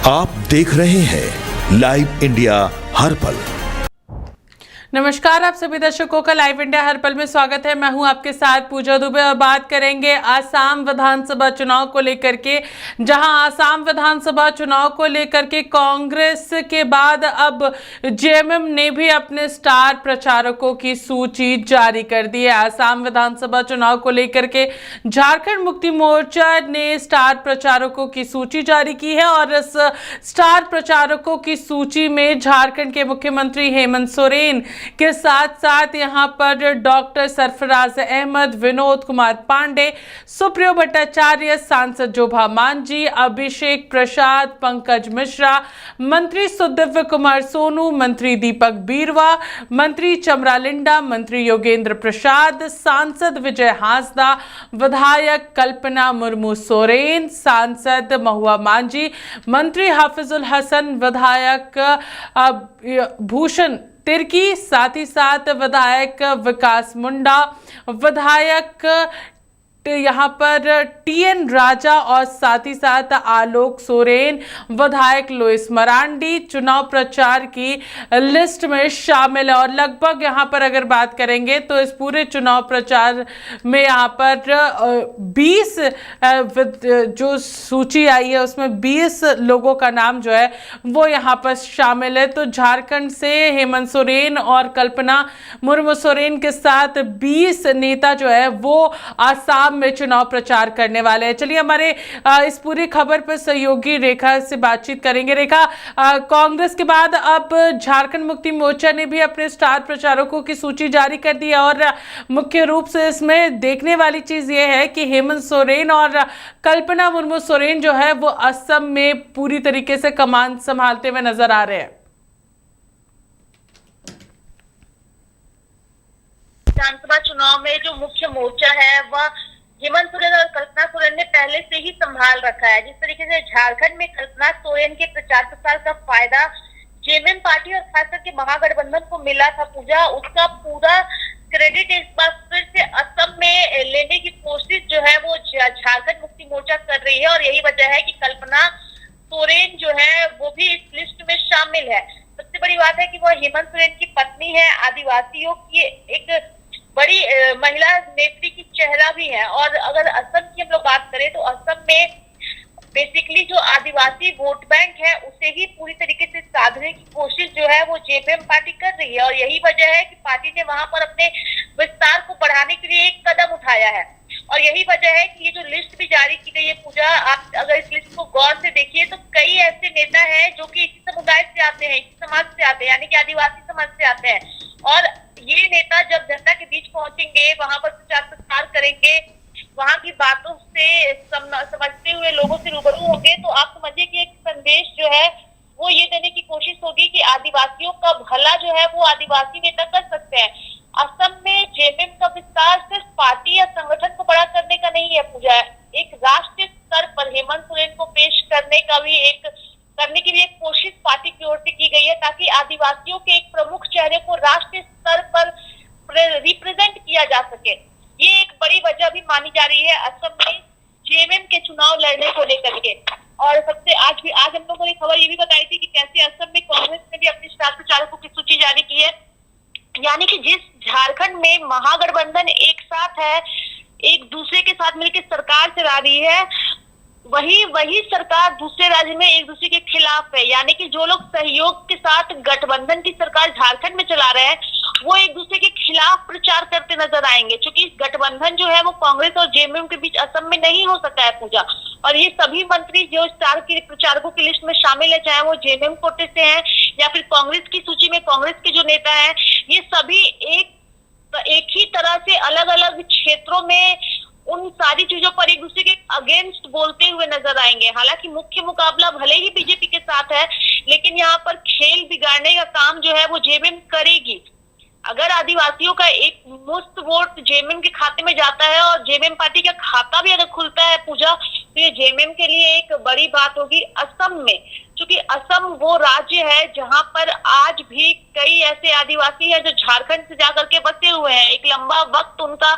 आप देख रहे हैं लाइव इंडिया हर पल। नमस्कार, आप सभी दर्शकों का लाइव इंडिया हर पल में स्वागत है। मैं हूं आपके साथ पूजा दुबे और बात करेंगे आसाम विधानसभा चुनाव को लेकर के, जहां आसाम विधानसभा चुनाव को लेकर के कांग्रेस के बाद अब जेएमएम ने भी अपने स्टार प्रचारकों की सूची जारी कर दी है। आसाम विधानसभा चुनाव को लेकर के झारखंड मुक्ति मोर्चा ने स्टार प्रचारकों की सूची जारी की है और इस स्टार प्रचारकों की सूची में झारखंड के मुख्यमंत्री हेमंत सोरेन के साथ साथ यहां पर डॉक्टर सरफराज अहमद, विनोद कुमार पांडे, सुप्रियो भट्टाचार्य, सांसद जोभा मांझी, अभिषेक प्रसाद, पंकज मिश्रा, मंत्री सुदिव्य कुमार सोनू, मंत्री दीपक बीरवा, मंत्री चमरा लिंडा, मंत्री योगेंद्र प्रसाद, सांसद विजय हांसदा, विधायक कल्पना मुर्मू सोरेन, सांसद महुआ मांझी, मंत्री हाफिजुल हसन, विधायक भूषण तिर्की, साथ ही साथ विधायक विकास मुंडा, विधायक यहाँ पर टीएन राजा और साथ ही साथ आलोक सोरेन, विधायक लुइस मरांडी चुनाव प्रचार की लिस्ट में शामिल है। और लगभग यहाँ पर अगर बात करेंगे तो इस पूरे चुनाव प्रचार में यहाँ पर 20 जो सूची आई है उसमें 20 लोगों का नाम जो है वो यहाँ पर शामिल है। तो झारखंड से हेमंत सोरेन और कल्पना मुर्मू सोरेन के साथ 20 नेता जो है वो आसाम में चुनाव प्रचार करने वाले हैं। चलिए हमारे इस पूरी खबर पर सहयोगी रेखा से बातचीत करेंगे। रेखा, कांग्रेस के बाद अब झारखंड मुक्ति मोर्चा ने भी अपने स्टार प्रचारकों की सूची जारी कर दी है और मुख्य रूप से इसमें देखने वाली चीज ये है कि हेमंत सोरेन और कल्पना मुर्मू सोरेन जो है वो असम में पूरी तरीके से कमान संभालते हुए नजर आ रहे हैं। विधानसभा चुनाव में जो मुख्य मोर्चा है वह हेमंत सोरेन और कल्पना सोरेन ने पहले से ही संभाल रखा है। जिस तरीके से झारखंड में कल्पना सोरेन के प्रचार प्रसार का फायदा जेएमएम पार्टी और खास करके महागठबंधन को मिला था पूजा, उसका पूरा क्रेडिट इस बार फिर से असम में लेने की कोशिश जो है वो झारखंड मुक्ति मोर्चा कर रही है और यही वजह है कि कल्पना सोरेन जो है वो भी इस लिस्ट में शामिल है। सबसे बड़ी बात है कि वो हेमंत सोरेन की पत्नी है, आदिवासियों की एक बड़ी महिला नेत्री की चेहरा भी है। और अगर असम की हम लोग बात करें तो असम में बेसिकली जो आदिवासी वोट बैंक है उसे ही पूरी तरीके से साधने की कोशिश जो है वो जेएमएम पार्टी कर रही है और यही वजह है कि पार्टी ने वहां पर अपने विस्तार को बढ़ाने के लिए एक कदम उठाया है। और यही वजह है कि ये जो लिस्ट भी जारी की गई है पूजा, आप अगर इस लिस्ट को गौर से देखिए तो कई ऐसे नेता हैं जो कि इसी समुदाय से आते हैं, इसी समाज से आते हैं, यानी कि आदिवासी समाज से आते हैं। और ये नेता जब जनता के बीच पहुंचेंगे, वहां पर प्रचार प्रसार करेंगे, वहां की बातों से समझते हुए लोगों से रूबरू होंगे, तो आप समझिए कि एक संदेश जो है वो ये देने की कोशिश होगी कि आदिवासियों का भला जो है वो आदिवासी नेता कर सकते हैं। असम में जेएमएम का विस्तार सिर्फ पार्टी या संगठन को बड़ा करने का नहीं है पूजा, एक राष्ट्रीय स्तर पर हेमंत सोरेन को पेश करने की भी एक कोशिश पार्टी की ओर से की गई है ताकि आदिवासियों के एक प्रमुख चेहरे को राष्ट्रीय स्तर पर रिप्रेजेंट किया जा सके। ये एक बड़ी वजह भी मानी जा रही है असम में जेएमएम के चुनाव लड़ने को लेकर के। और सबसे आज हम लोगों ने खबर ये भी बताई थी कि कैसे असम में कांग्रेस ने भी अपने स्टार प्रचारकों की सूची जारी की है, यानी कि जिस झारखंड में महागठबंधन एक साथ है, एक दूसरे के साथ मिलकर सरकार चला रही है, वही सरकार दूसरे राज्य में एक दूसरे के खिलाफ है। यानी कि जो लोग सहयोग के साथ गठबंधन की सरकार झारखंड में चला रहे हैं वो एक दूसरे के खिलाफ प्रचार करते नजर आएंगे, क्योंकि गठबंधन जो है वो कांग्रेस और जेएमएम के बीच असम में नहीं हो सका है पूजा। और ये सभी मंत्री जो स्टार के प्रचारकों की लिस्ट में शामिल है, चाहे वो जेएमएम कोटे से हैं या फिर कांग्रेस की सूची में कांग्रेस के जो नेता हैं, ये सभी एक ही तरह से अलग अलग क्षेत्रों में उन सारी चीजों पर एक दूसरे के अगेंस्ट बोलते हुए नजर आएंगे। हालांकि मुख्य मुकाबला भले ही बीजेपी के साथ है, लेकिन यहाँ पर खेल बिगाड़ने का काम जो है वो जेएमएम करेगी। अगर आदिवासियों का एक मुश्त वोट जेएमएम के खाते में जाता है और जेएमएम पार्टी का खाता भी अगर खुलता है पूजा, तो ये जेएमएम के लिए एक बड़ी बात होगी असम में, क्योंकि असम वो राज्य है जहां पर आज भी कई ऐसे आदिवासी हैं जो झारखंड से जाकर के बसे हुए हैं। एक लंबा वक्त उनका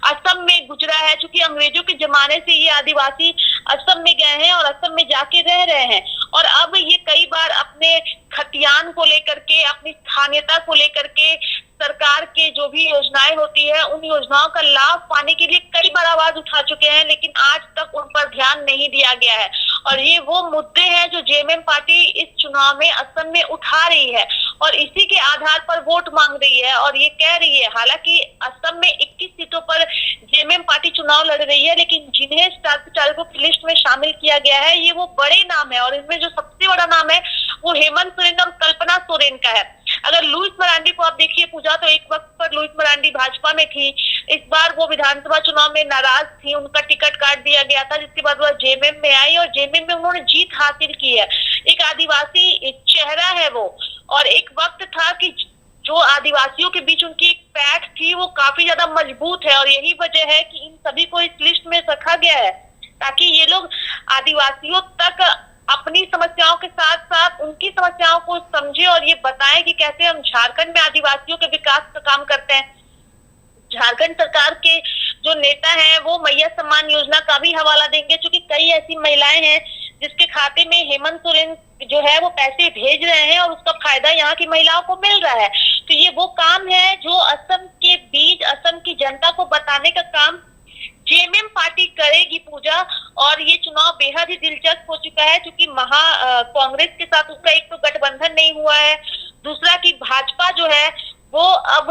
असम में गुजरा है, क्योंकि अंग्रेजों के जमाने से ये आदिवासी असम में गए हैं और असम में जाके रह रहे हैं। और अब ये कई बार अपने खतियान को लेकर के, अपनी स्थानीयता को लेकर के सरकार के जो भी योजनाएं होती है उन योजनाओं का लाभ पाने के लिए कई बार आवाज उठा चुके हैं, लेकिन आज तक उन पर ध्यान नहीं दिया गया है। और ये वो मुद्दे हैं जो जेएमएम पार्टी इस चुनाव में असम में उठा रही है और इसी के आधार पर वोट मांग रही है और ये कह रही है, हालांकि असम में 21 सीटों पर जेएमएम पार्टी चुनाव लड़ रही है, लेकिन जिन्हें स्टार प्रचारकों की लिस्ट में शामिल किया गया है ये वो बड़े नाम है और इनमें जो सबसे बड़ा नाम है वो हेमंत सोरेन और कल्पना सोरेन का है। अगर लुइस मरांडी को आप देखिए पूजा, तो एक वक्त पर लुइस मरांडी भाजपा में थी, इस बार वो विधानसभा चुनाव में नाराज थी, उनका टिकट काट दिया गया था, जिसके बाद वह जेएमएम में आई और जेएमएम में उन्होंने जीत हासिल की है। एक आदिवासी चेहरा है वो, और एक वक्त था कि जो आदिवासियों के बीच उनकी एक पैठ थी वो काफी ज्यादा मजबूत है और यही वजह है कि इन सभी को इस लिस्ट में रखा गया है ताकि ये लोग आदिवासियों तक अपनी समस्याओं के साथ साथ उनकी समस्याओं को समझे और ये बताएं कि कैसे हम झारखंड में आदिवासियों के विकास का काम करते हैं। झारखंड सरकार के जो नेता हैं वो मैया सम्मान योजना का भी हवाला देंगे, क्योंकि कई ऐसी महिलाएं हैं जिसके खाते में हेमंत सोरेन जो है वो पैसे भेज रहे हैं और उसका फायदा यहाँ की महिलाओं को मिल रहा है। तो ये वो काम है जो असम के बीच असम की जनता को बताने का काम जेएमएम पार्टी करेगी पूजा। और ये चुनाव बेहद ही दिलचस्प हो चुका है क्योंकि कांग्रेस के साथ उसका एक तो गठबंधन नहीं हुआ है, दूसरा कि भाजपा जो है वो अब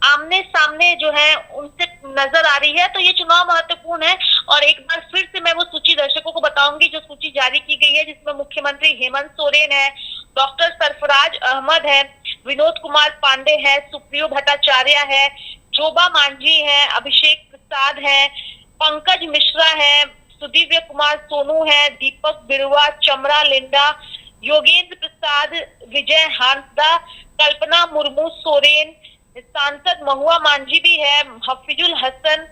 आमने सामने जो है उनसे नजर आ रही है। तो ये चुनाव महत्वपूर्ण है और एक बार फिर से मैं वो सूची दर्शकों को बताऊंगी जो सूची जारी की गई है, जिसमें मुख्यमंत्री हेमंत सोरेन है, डॉक्टर सरफराज अहमद है, विनोद कुमार पांडे है, सुप्रियो भट्टाचार्य है, जोबा मांझी है, अभिषेक प्रसाद है, पंकज मिश्रा है, सुदीव्य कुमार सोनू है, दीपक बिरुआ, चमरा लिंडा, योगेंद्र प्रसाद, विजय हांसदा, कल्पना मुर्मू सोरेन, सांसद महुआ मांझी भी है, हफीजुल हसन,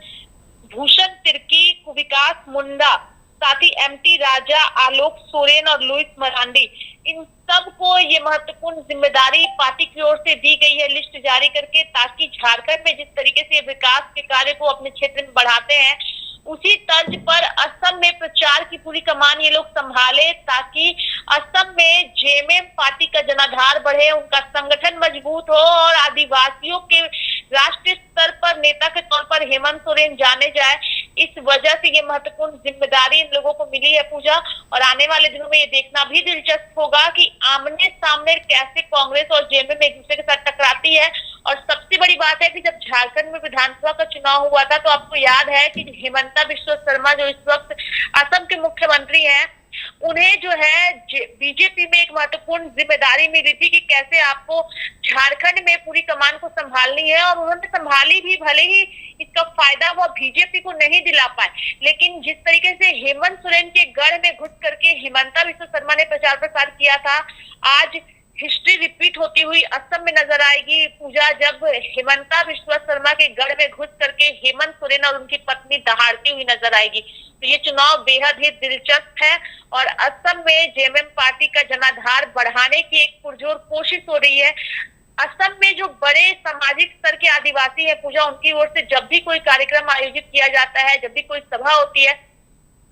भूषण तिर्की, विकास मुंडा, साथ ही एमटी राजा, आलोक सोरेन और लुइस मरांडी। इन सबको ये महत्वपूर्ण जिम्मेदारी पार्टी की ओर से दी गई है लिस्ट जारी करके, ताकि झारखंड में जिस तरीके से विकास के कार्य को अपने क्षेत्र में बढ़ाते हैं उसी तर्ज पर असम में प्रचार की पूरी कमान ये लोग संभाले, ताकि असम में जेएमएम पार्टी का जनाधार बढ़े, उनका संगठन मजबूत हो और आदिवासियों के राष्ट्रीय स्तर पर नेता के तौर पर हेमंत सोरेन जाने जाए। इस वजह से ये महत्वपूर्ण जिम्मेदारी इन लोगों को मिली है पूजा। और आने वाले दिनों में ये देखना भी दिलचस्प होगा कि आमने सामने कैसे कांग्रेस और जेएमएम एक दूसरे के साथ टकराती है। और सबसे बड़ी बात है कि जब झारखंड में विधानसभा का चुनाव हुआ था तो आपको याद है कि हिमंता बिस्वा शर्मा जो इस वक्त असम के मुख्यमंत्री हैं, उन्हें जो है बीजेपी में एक महत्वपूर्ण जिम्मेदारी मिली थी कि कैसे आपको झारखंड में पूरी कमान को संभालनी है, और उन्होंने संभाली भी, भले ही इसका फायदा वो बीजेपी को नहीं दिला पाए, लेकिन जिस तरीके से हेमंत सोरेन के गढ़ में घुस करके हिमंता बिस्वा शर्मा ने प्रचार प्रसार किया था, आज हिस्ट्री रिपीट होती हुई असम में नजर आएगी पूजा, जब हेमंता बिस्वा शर्मा के गढ़ में घुस करके हेमंत सोरेन और उनकी पत्नी दहाड़ती हुई नजर आएगी। तो ये चुनाव बेहद ही दिलचस्प है और असम में जेएमएम पार्टी का जनाधार बढ़ाने की एक पुरजोर कोशिश हो रही है। असम में जो बड़े सामाजिक स्तर के आदिवासी है पूजा, उनकी ओर से जब भी कोई कार्यक्रम आयोजित किया जाता है, जब भी कोई सभा होती है,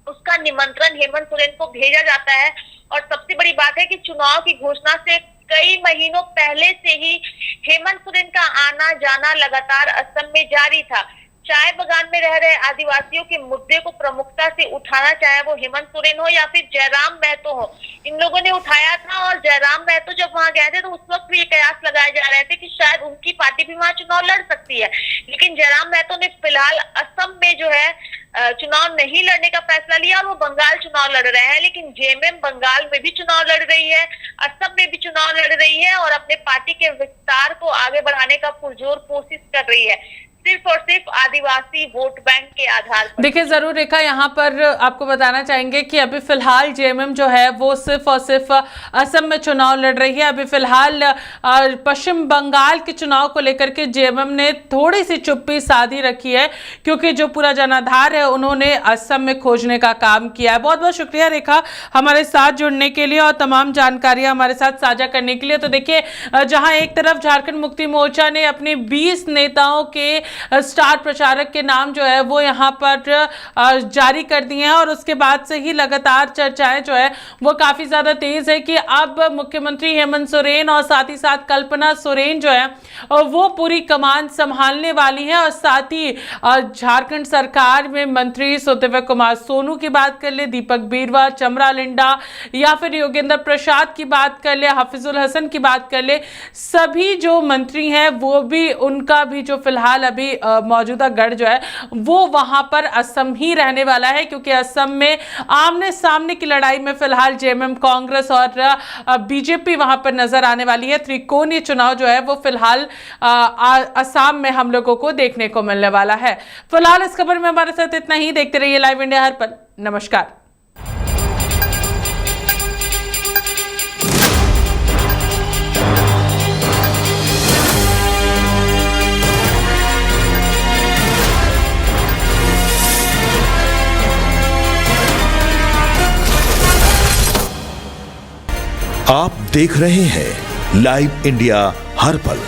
उसका निमंत्रण हेमंत सोरेन को भेजा जाता है। और सबसे बड़ी बात है कि चुनाव की घोषणा से कई महीनों पहले से ही हेमंत सोरेन का आना जाना लगातार असम में जारी था। चाय बगान में रह रहे आदिवासियों के मुद्दे को प्रमुखता से उठाना, चाहे वो हेमंत सोरेन हो या फिर जयराम महतो हो, इन लोगों ने उठाया था। और जयराम महतो जब वहां गए थे तो उस वक्त भी ये कयास लगाए जा रहे थे कि शायद उनकी पार्टी भी वहां चुनाव लड़ सकती है, लेकिन जयराम महतो ने फिलहाल असम में जो है चुनाव नहीं लड़ने का फैसला लिया और वो बंगाल चुनाव लड़ रहे हैं। लेकिन जेएमएम बंगाल में भी चुनाव लड़ रही है, असम में भी चुनाव लड़ रही है और अपने पार्टी के विस्तार को आगे बढ़ाने का पुरजोर कोशिश कर रही है, सिर्फ और सिर्फ आदिवासी वोट बैंक के आधार पर। देखिए जरूर रेखा, यहाँ पर आपको बताना चाहेंगे कि अभी फिलहाल जेएमएम जो है वो सिर्फ और सिर्फ असम में चुनाव लड़ रही है। अभी फिलहाल पश्चिम बंगाल के चुनाव को लेकर के जेएमएम ने थोड़ी सी चुप्पी साधी रखी है, क्योंकि जो पूरा जनाधार है उन्होंने असम में खोजने का काम किया है। बहुत बहुत शुक्रिया रेखा हमारे साथ जुड़ने के लिए और तमाम जानकारियां हमारे साथ साझा करने के लिए। तो देखिए, जहां एक तरफ झारखंड मुक्ति मोर्चा ने अपने 20 नेताओं के स्टार प्रचारक के नाम जो है वो यहाँ पर जारी कर दिए हैं और उसके बाद से ही लगातार चर्चाएं जो है वो काफी ज्यादा तेज है कि अब मुख्यमंत्री हेमंत सोरेन और साथ ही साथ कल्पना सोरेन जो है वो पूरी कमान संभालने वाली है। और साथ ही झारखंड सरकार में मंत्री सत्यव्रत कुमार सोनू की बात कर ले, दीपक बीरवा, चमरा लिंडा या फिर योगेंद्र प्रसाद की बात कर ले, हफीजुल हसन की बात कर ले, सभी जो मंत्री हैं वो भी, उनका भी जो फिलहाल अभी मौजूदा गढ़ जो है वो वहां पर असम ही रहने वाला है, क्योंकि असम में आमने सामने की लड़ाई में फिलहाल जेएमएम कांग्रेस और बीजेपी वहां पर नजर आने वाली है। त्रिकोणीय चुनाव जो है वो फिलहाल असम में हम लोगों को देखने को मिलने वाला है। फिलहाल इस खबर में हमारे साथ इतना ही। देखते रहिए लाइव इंडिया हर पल। नमस्कार। आप देख रहे हैं लाइव इंडिया हर पल।